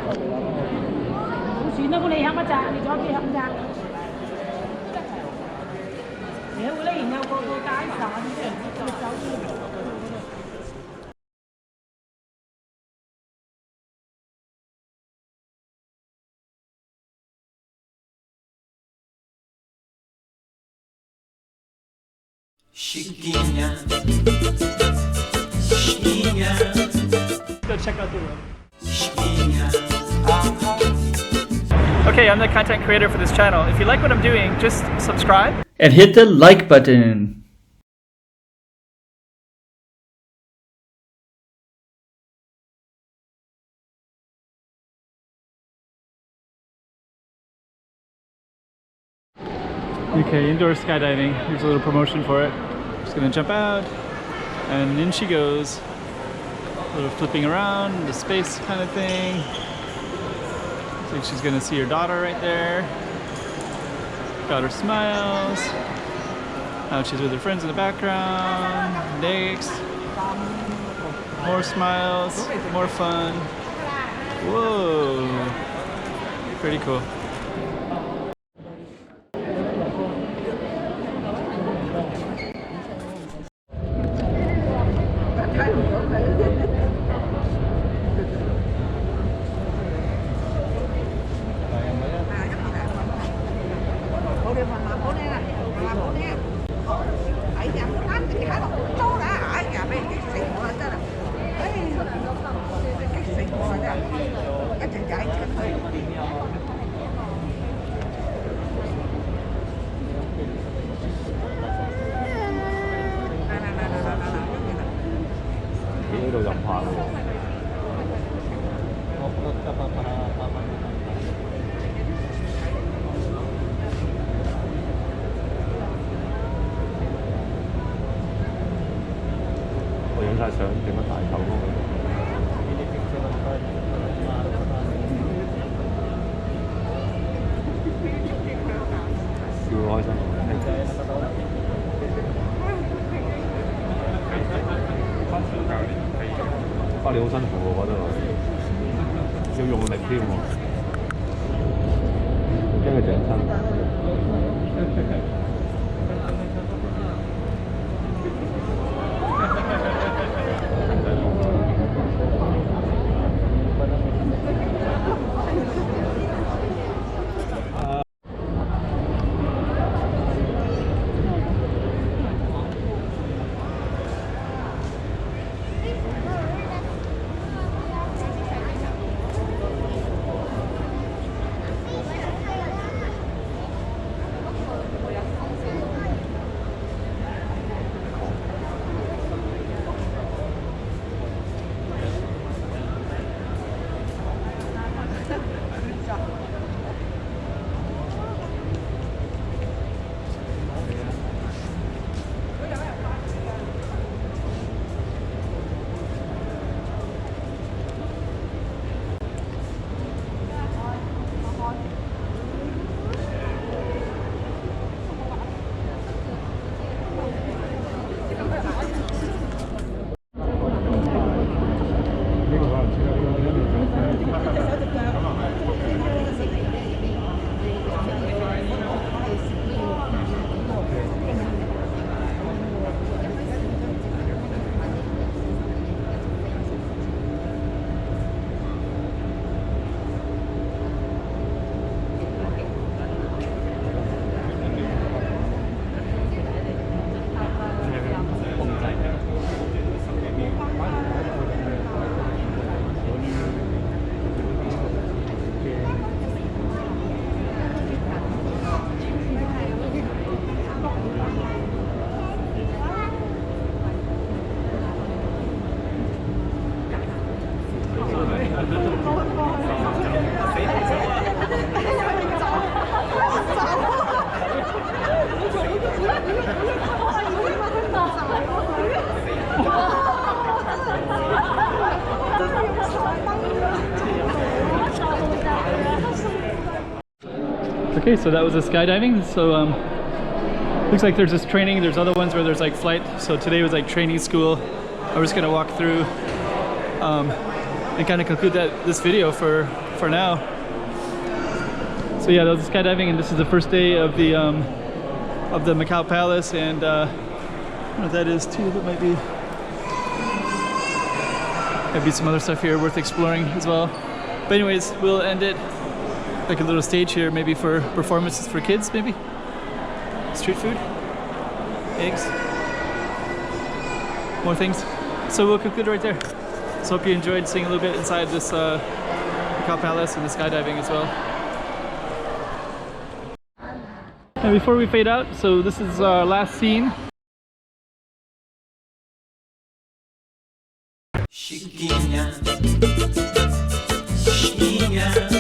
船都管你響一扎，你左邊響扎。你會咧，然後個街站啲人就走啲。Chiquinha, Chiquinha. Go check out the room. Chiquinha. Okay, I'm the content creator for this channel. If you like what I'm doing, just subscribe. And hit the like button. Okay, indoor skydiving. Here's a little promotion for it. Just gonna jump out, and in she goes. A little flipping around, the space kind of thing. Looks like she's gonna see her daughter right there. Daughter smiles. Now she's with her friends in the background. Next. More smiles, more fun. Whoa, pretty cool. Okay, so that was the skydiving. So looks like there's this training. There's other ones where there's like flight. So today was like training school. I'm just gonna walk through. and kind of conclude this video for now. So yeah, that was skydiving, and this is the first day of the Macau Palace, and I don't know what that is too. That might be some other stuff here worth exploring as well. But anyways, we'll end it like a little stage here, maybe for performances for kids, maybe street food, eggs, more things. So we'll conclude right there. So hope you enjoyed seeing a little bit inside this Macau Palace and the skydiving as well. And before we fade out, so this is our last scene. Chiquinha, chiquinha.